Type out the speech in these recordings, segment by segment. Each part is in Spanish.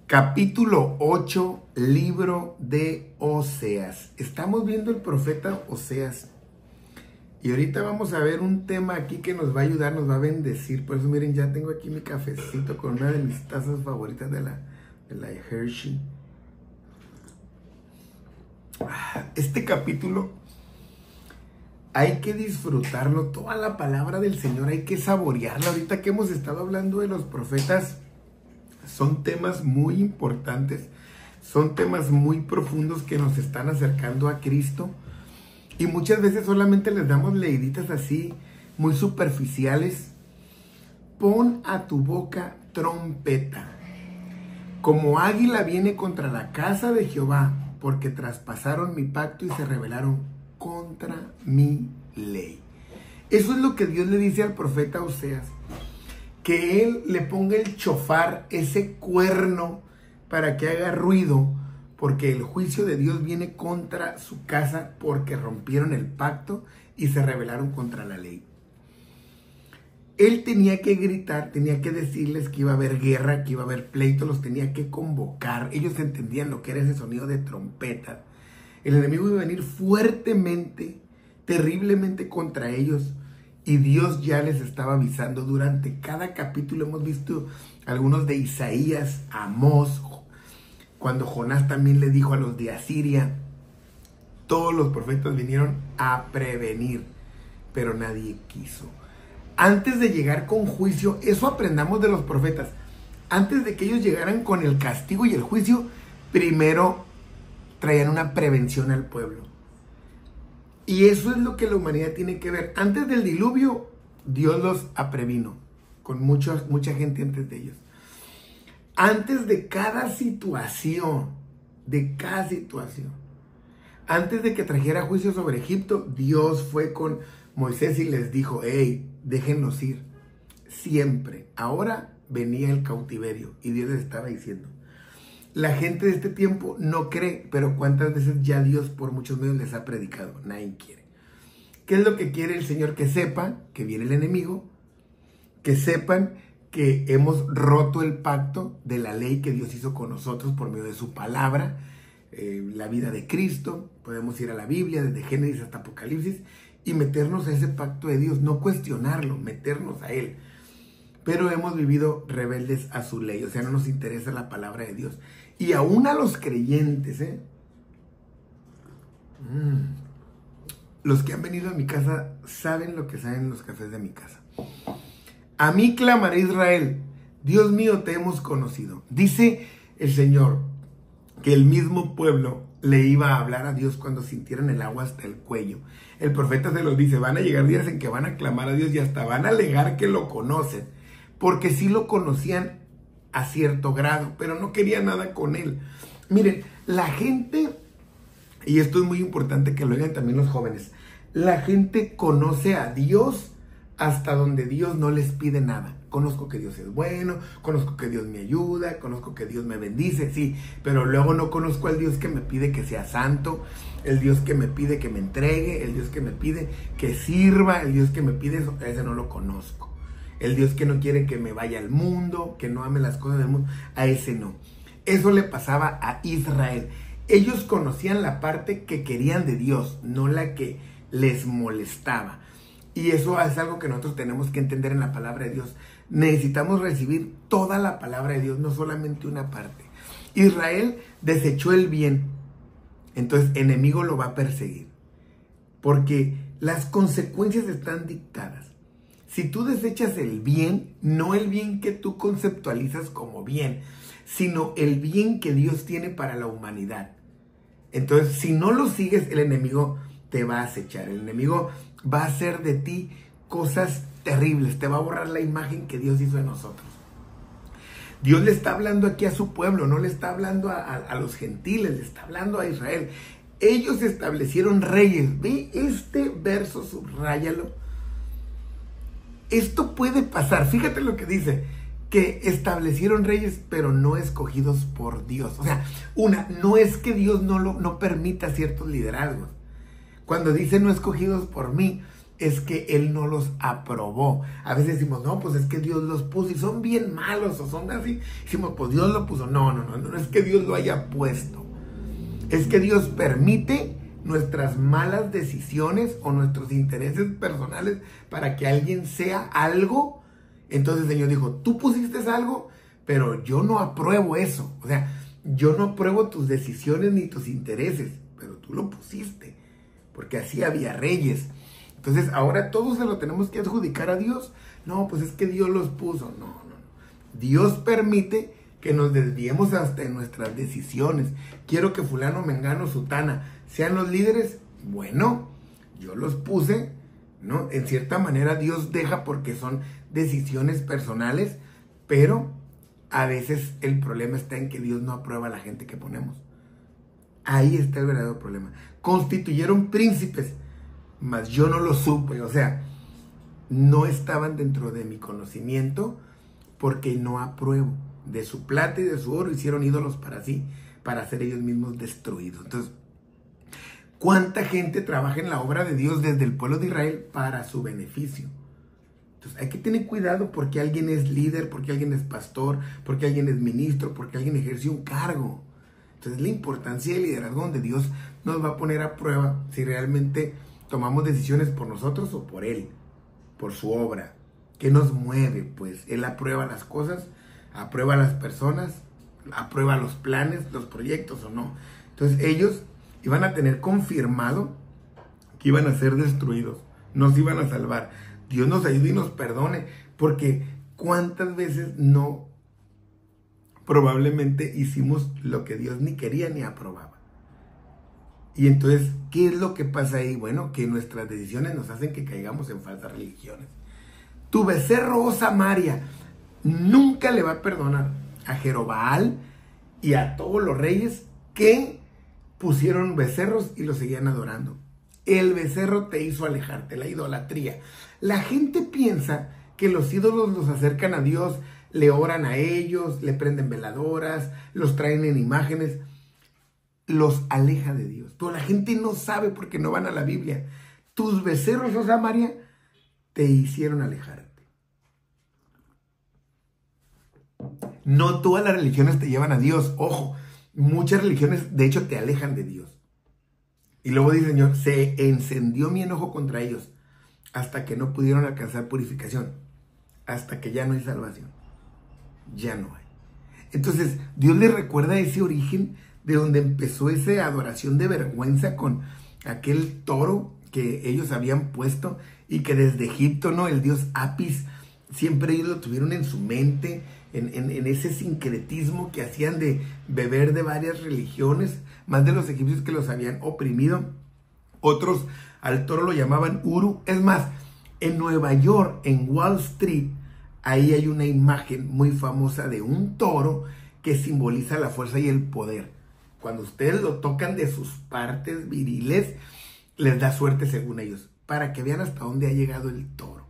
Capítulo 8, libro de Oseas. Estamos viendo el profeta Oseas. Y ahorita vamos a ver un tema aquí que nos va a ayudar, nos va a bendecir. Por eso miren, ya tengo aquí mi cafecito con una de mis tazas favoritas de la Hershey. Este capítulo hay que disfrutarlo, toda la palabra del Señor hay que saborearla. Ahorita que hemos estado hablando de los profetas, son temas muy importantes, son temas muy profundos que nos están acercando a Cristo. Y muchas veces solamente les damos leiditas así, muy superficiales. Pon a tu boca trompeta. Como águila viene contra la casa de Jehová, porque traspasaron mi pacto y se rebelaron contra mi ley. Eso es lo que Dios le dice al profeta Oseas. Que él le ponga el chofar, ese cuerno, para que haga ruido, porque el juicio de Dios viene contra su casa, porque rompieron el pacto y se rebelaron contra la ley. Él tenía que gritar, tenía que decirles que iba a haber guerra, que iba a haber pleito, los tenía que convocar. Ellos entendían lo que era ese sonido de trompeta. El enemigo iba a venir fuertemente, terriblemente contra ellos. Y Dios ya les estaba avisando durante cada capítulo. Hemos visto algunos de Isaías, Amós, cuando Jonás también le dijo a los de Asiria. Todos los profetas vinieron a prevenir, pero nadie quiso. Antes de llegar con juicio, eso aprendamos de los profetas. Antes de que ellos llegaran con el castigo y el juicio, primero traían una prevención al pueblo. Y eso es lo que la humanidad tiene que ver. Antes del diluvio, Dios los aprevino, con mucha gente antes de ellos. Antes de cada situación, antes de que trajera juicio sobre Egipto, Dios fue con Moisés y les dijo, hey, déjenlos ir, siempre. Ahora venía el cautiverio y Dios les estaba diciendo. La gente de este tiempo no cree, pero ¿cuántas veces ya Dios por muchos medios les ha predicado? Nadie quiere. ¿Qué es lo que quiere el Señor? Que sepan que viene el enemigo, que sepan que hemos roto el pacto de la ley que Dios hizo con nosotros por medio de su palabra, la vida de Cristo. Podemos ir a la Biblia, desde Génesis hasta Apocalipsis, y meternos a ese pacto de Dios, no cuestionarlo, meternos a él. Pero hemos vivido rebeldes a su ley, o sea, no nos interesa la palabra de Dios. Y aún a los creyentes, los que han venido a mi casa saben lo que saben los cafés de mi casa. A mí clamaré Israel, Dios mío, te hemos conocido. Dice el Señor que el mismo pueblo le iba a hablar a Dios cuando sintieran el agua hasta el cuello. El profeta se los dice, van a llegar días en que van a clamar a Dios y hasta van a alegar que lo conocen. Porque sí lo conocían a cierto grado, pero no querían nada con él. Miren, la gente, y esto es muy importante que lo oigan también los jóvenes, la gente conoce a Dios hasta donde Dios no les pide nada. Conozco que Dios es bueno, conozco que Dios me ayuda, conozco que Dios me bendice, sí, pero luego no conozco al Dios que me pide que sea santo, el Dios que me pide que me entregue, el Dios que me pide que sirva, el Dios que me pide eso, ese no lo conozco. El Dios que no quiere que me vaya al mundo, que no ame las cosas del mundo, a ese no. Eso le pasaba a Israel. Ellos conocían la parte que querían de Dios, no la que les molestaba. Y eso es algo que nosotros tenemos que entender en la palabra de Dios. Necesitamos recibir toda la palabra de Dios, no solamente una parte. Israel desechó el bien, entonces el enemigo lo va a perseguir, porque las consecuencias están dictadas. Si tú desechas el bien, no el bien que tú conceptualizas como bien, sino el bien que Dios tiene para la humanidad. Entonces, si no lo sigues, el enemigo te va a acechar. El enemigo va a hacer de ti cosas terribles. Te va a borrar la imagen que Dios hizo de nosotros. Dios le está hablando aquí a su pueblo, no le está hablando a los gentiles, le está hablando a Israel. Ellos establecieron reyes. Ve este verso, subráyalo. Esto puede pasar, fíjate lo que dice, que establecieron reyes, pero no escogidos por Dios. O sea, no es que Dios no permita ciertos liderazgos. Cuando dice no escogidos por mí, es que Él no los aprobó. A veces decimos, no, pues es que Dios los puso y son bien malos o son así. Decimos, pues Dios lo puso. No es que Dios lo haya puesto. Es que Dios permite nuestras malas decisiones o nuestros intereses personales para que alguien sea algo. Entonces el Señor dijo, tú pusiste algo, pero yo no apruebo eso. O sea, yo no apruebo tus decisiones ni tus intereses, pero tú lo pusiste, porque así había reyes. Entonces ahora todos se lo tenemos que adjudicar a Dios. No, pues es que Dios los puso. No. Dios permite que nos desviemos hasta en nuestras decisiones. Quiero que fulano, mengano, sutana sean los líderes. Bueno, yo los puse, ¿no? En cierta manera Dios deja porque son decisiones personales, pero a veces el problema está en que Dios no aprueba a la gente que ponemos. Ahí está el verdadero problema. Constituyeron príncipes, mas yo no lo supe. O sea, no estaban dentro de mi conocimiento porque no apruebo. De su plata y de su oro hicieron ídolos para sí, para ser ellos mismos destruidos. Entonces, ¿cuánta gente trabaja en la obra de Dios desde el pueblo de Israel para su beneficio? Entonces hay que tener cuidado porque alguien es líder, porque alguien es pastor, porque alguien es ministro, porque alguien ejerce un cargo. Entonces la importancia del liderazgo donde Dios nos va a poner a prueba si realmente tomamos decisiones por nosotros o por Él, por su obra. ¿Qué nos mueve? Pues Él aprueba las cosas, aprueba las personas, aprueba los planes, los proyectos o no. Entonces ellos iban a tener confirmado que iban a ser destruidos, nos iban a salvar. Dios nos ayude y nos perdone, porque cuántas veces no probablemente hicimos lo que Dios ni quería ni aprobaba. Y entonces, ¿qué es lo que pasa ahí? Bueno, que nuestras decisiones nos hacen que caigamos en falsas religiones. Tu becerro, oh Samaria, nunca le va a perdonar a Jerobaal y a todos los reyes que pusieron becerros y los seguían adorando. El becerro te hizo alejarte, la idolatría. La gente piensa que los ídolos los acercan a Dios, le oran a ellos, le prenden veladoras, los traen en imágenes, los aleja de Dios. Pero la gente no sabe porque no van a la Biblia. Tus becerros, oh Samaria, te hicieron alejarte. No todas las religiones te llevan a Dios. Ojo, muchas religiones de hecho te alejan de Dios. Y luego dice el Señor, se encendió mi enojo contra ellos hasta que no pudieron alcanzar purificación, hasta que ya no hay salvación. Ya no hay. Entonces, Dios les recuerda ese origen de donde empezó esa adoración de vergüenza con aquel toro que ellos habían puesto y que desde Egipto, ¿no? El dios Apis, siempre ellos lo tuvieron en su mente, en ese sincretismo que hacían de beber de varias religiones, más de los egipcios que los habían oprimido. Otros al toro lo llamaban Uru. Es más, en Nueva York, en Wall Street, ahí hay una imagen muy famosa de un toro que simboliza la fuerza y el poder. Cuando ustedes lo tocan de sus partes viriles, les da suerte según ellos, para que vean hasta dónde ha llegado el toro,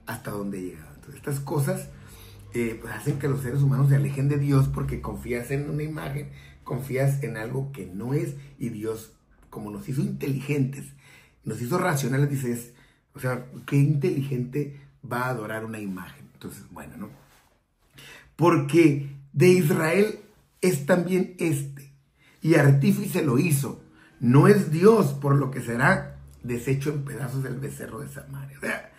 hasta dónde ha llegado. Entonces, estas cosas pues hacen que los seres humanos se alejen de Dios porque confías en una imagen, confías en algo que no es, y Dios, como nos hizo inteligentes, nos hizo racionales, dices, o sea, ¿qué inteligente va a adorar una imagen? Entonces, bueno, ¿no? Porque de Israel es también y artífice lo hizo. No es Dios, por lo que será deshecho en pedazos el becerro de Samaria. O sea,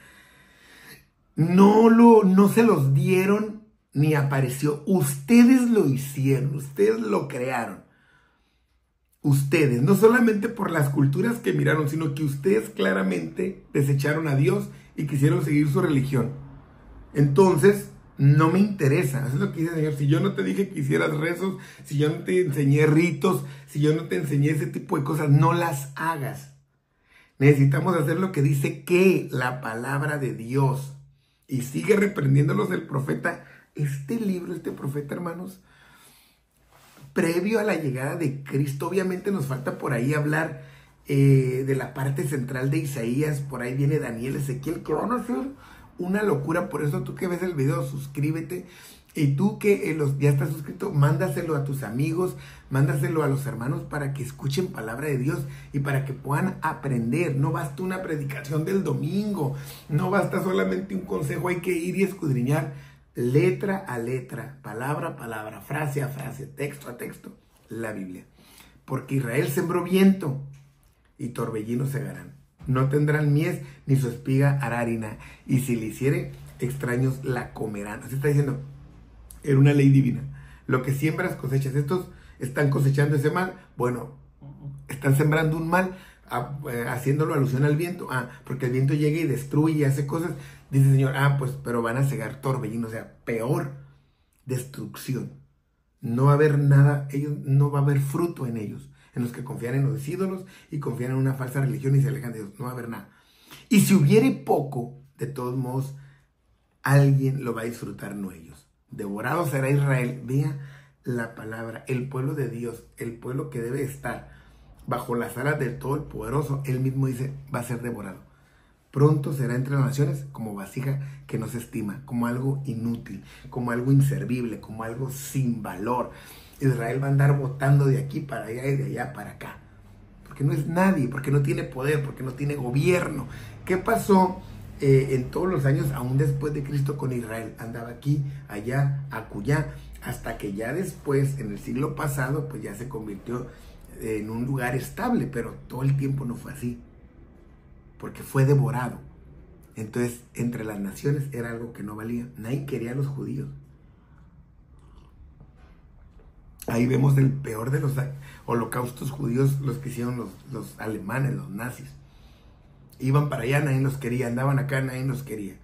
no se los dieron ni apareció. Ustedes lo hicieron, ustedes lo crearon. Ustedes, no solamente por las culturas que miraron, sino que ustedes claramente desecharon a Dios y quisieron seguir su religión. Entonces, no me interesa. Eso es lo que dice el Señor. Si yo no te dije que hicieras rezos, si yo no te enseñé ritos, si yo no te enseñé ese tipo de cosas, no las hagas. Necesitamos hacer lo que dice que la palabra de Dios. Y sigue reprendiéndolos el profeta. Este libro, este profeta, hermanos, previo a la llegada de Cristo, obviamente nos falta por ahí hablar de la parte central de Isaías. Por ahí viene Daniel, Ezequiel, que van a ser una locura. Por eso tú que ves el video, suscríbete. Y tú que ya estás suscrito, mándaselo a tus amigos, mándaselo a los hermanos para que escuchen palabra de Dios y para que puedan aprender. No basta una predicación del domingo, no basta solamente un consejo, hay que ir y escudriñar letra a letra, palabra a palabra, frase a frase, texto a texto, la Biblia. Porque Israel sembró viento y torbellinos segarán. No tendrán mies ni su espiga hará harina, y si le hiciere extraños la comerán. Así está diciendo. Era una ley divina. Lo que siembras cosechas. Estos están cosechando ese mal. Bueno, están sembrando un mal, haciéndolo alusión al viento. Porque el viento llega y destruye y hace cosas. Dice el Señor, pues, pero van a cegar torbellino. O sea, peor, destrucción. No va a haber nada, no va a haber fruto en ellos. En los que confían en los ídolos y confían en una falsa religión y se alejan de Dios. No va a haber nada. Y si hubiere poco, de todos modos, alguien lo va a disfrutar, no ellos. Devorado será Israel. Vea la palabra, el pueblo de Dios, el pueblo que debe estar bajo las alas del Todopoderoso. Él mismo dice, va a ser devorado. Pronto será entre las naciones como vasija que no se estima, como algo inútil, como algo inservible, como algo sin valor. Israel va a andar botando de aquí para allá y de allá para acá. Porque no es nadie, porque no tiene poder, porque no tiene gobierno. ¿Qué pasó en todos los años, aún después de Cristo con Israel? Andaba aquí, allá, acullá, hasta que ya después, en el siglo pasado, pues ya se convirtió en un lugar estable, pero todo el tiempo no fue así, porque fue devorado. Entonces, entre las naciones era algo que no valía. Nadie quería a los judíos. Ahí vemos el peor de los holocaustos judíos, los que hicieron los alemanes, los nazis. Iban para allá, nadie los quería. Andaban acá, nadie los quería.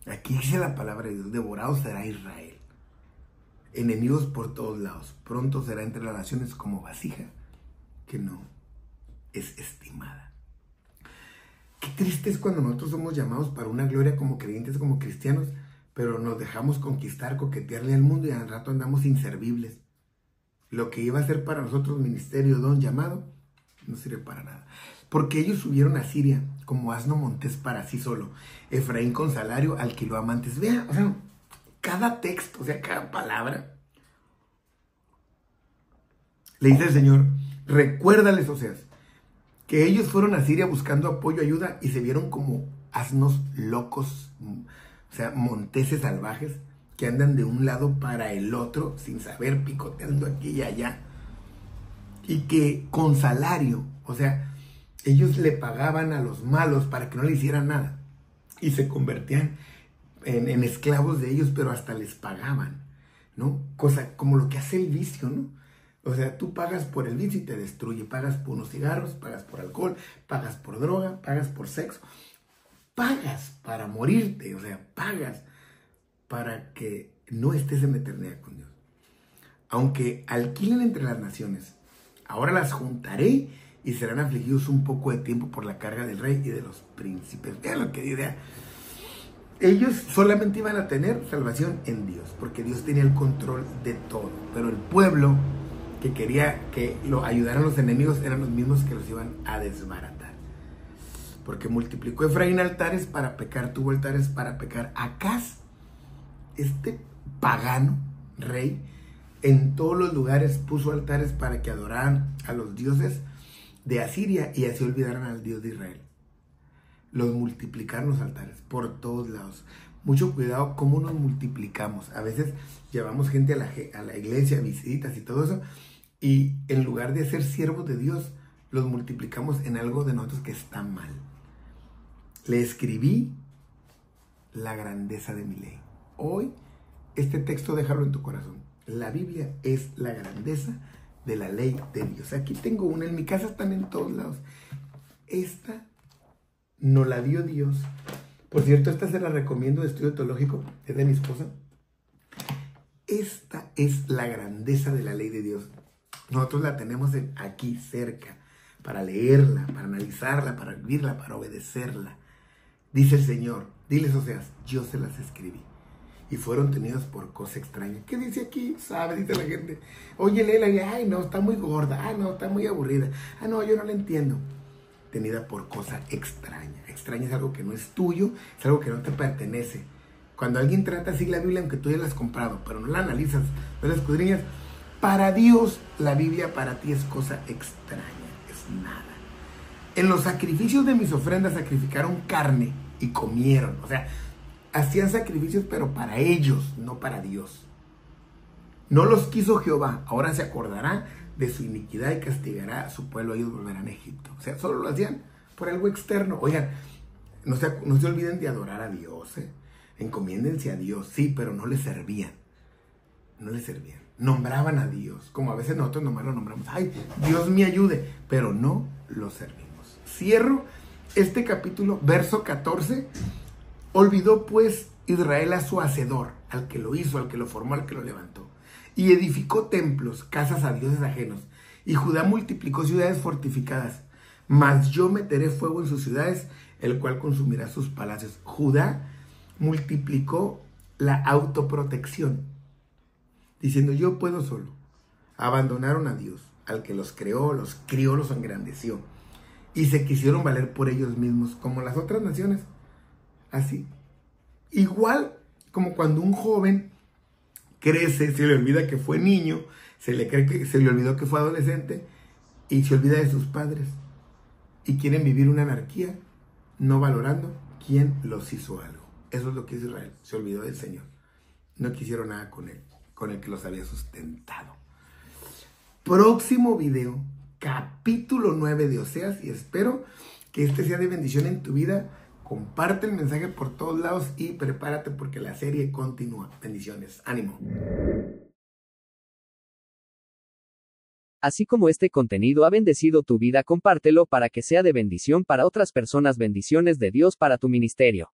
Aquí dice la palabra de Dios, devorado será Israel. Enemigos por todos lados. Pronto será entre las naciones como vasija que no es estimada. Qué triste es cuando nosotros somos llamados para una gloria como creyentes, como cristianos, pero nos dejamos conquistar, coquetearle al mundo y al rato andamos inservibles. Lo que iba a ser para nosotros ministerio, don, llamado, no sirve para nada. Porque ellos subieron a Siria como asno montés para sí solo. Efraín con salario alquiló amantes. Vea, o sea, cada texto, o sea, cada palabra. Le dice el Señor, recuérdales, Oseas, que ellos fueron a Siria buscando apoyo, ayuda, y se vieron como asnos locos, o sea, monteses salvajes, que andan de un lado para el otro, sin saber, picoteando aquí y allá. Y que con salario, o sea, ellos le pagaban a los malos para que no le hicieran nada. Y se convertían en esclavos de ellos, pero hasta les pagaban, ¿no? Cosa como lo que hace el vicio, ¿no? O sea, tú pagas por el vicio y te destruye. Pagas por unos cigarros, pagas por alcohol, pagas por droga, pagas por sexo. Pagas para morirte, o sea, pagas para que no estés en la eternidad con Dios. Aunque alquilen entre las naciones, ahora las juntaré y serán afligidos un poco de tiempo por la carga del rey y de los príncipes. Vean lo que dice. Ellos solamente iban a tener salvación en Dios, porque Dios tenía el control de todo. Pero el pueblo que quería que lo ayudaran los enemigos eran los mismos que los iban a desbaratar. Porque multiplicó Efraín altares para pecar, tuvo altares para pecar. Acaz, este pagano rey, en todos los lugares puso altares para que adoraran a los dioses de Asiria y así olvidaran al Dios de Israel. Los multiplicaron los altares por todos lados. Mucho cuidado cómo nos multiplicamos. A veces llevamos gente a la iglesia, visitas y todo eso, y en lugar de ser siervos de Dios, los multiplicamos en algo de nosotros que está mal. Le escribí la grandeza de mi ley. Hoy, este texto déjalo en tu corazón. La Biblia es la grandeza de la ley de Dios. Aquí tengo una, en mi casa están en todos lados. Esta nos la dio Dios. Por cierto, esta se la recomiendo de estudio teológico, es de mi esposa. Esta es la grandeza de la ley de Dios. Nosotros la tenemos aquí cerca, para leerla, para analizarla, para vivirla, para obedecerla. Dice el Señor, diles, Oseas, yo se las escribí y fueron tenidos por cosa extraña. ¿Qué dice aquí? ¿Sabe? Dice la gente. Oye, léela y ay, no, está muy gorda. Ah, no, está muy aburrida. Ah, no, yo no la entiendo. Tenida por cosa extraña. Extraña es algo que no es tuyo, es algo que no te pertenece. Cuando alguien trata así la Biblia, aunque tú ya la has comprado, pero no la analizas, no la escudriñas, para Dios la Biblia para ti es cosa extraña, es nada. En los sacrificios de mis ofrendas sacrificaron carne y comieron. O sea, hacían sacrificios pero para ellos, no para Dios. No los quiso Jehová, ahora se acordará de su iniquidad y castigará a su pueblo, ellos volverán a Egipto. O sea, solo lo hacían por algo externo. Oigan, no se olviden de adorar a Dios, encomiéndense a Dios, sí, pero no le servían. No le servían. Nombraban a Dios, como a veces nosotros nomás lo nombramos. Ay, Dios me ayude, pero no lo servimos. Cierro este capítulo, verso 14. Olvidó pues Israel a su hacedor, al que lo hizo, al que lo formó, al que lo levantó. Y edificó templos, casas a dioses ajenos. Y Judá multiplicó ciudades fortificadas. Mas yo meteré fuego en sus ciudades, el cual consumirá sus palacios. Judá multiplicó la autoprotección, diciendo yo puedo solo. Abandonaron a Dios, al que los creó, los crió, los engrandeció. Y se quisieron valer por ellos mismos, como las otras naciones. Así. Igual como cuando un joven crece, se le olvida que fue niño, se le olvidó que fue adolescente y se olvida de sus padres. Y quieren vivir una anarquía, no valorando quién los hizo algo. Eso es lo que hizo Israel. Se olvidó del Señor. No quisieron nada con él, con el que los había sustentado. Próximo video, capítulo 9 de Oseas, y espero que este sea de bendición en tu vida. Comparte el mensaje por todos lados y prepárate porque la serie continúa. Bendiciones, ánimo. Así como este contenido ha bendecido tu vida, compártelo para que sea de bendición para otras personas. Bendiciones de Dios para tu ministerio.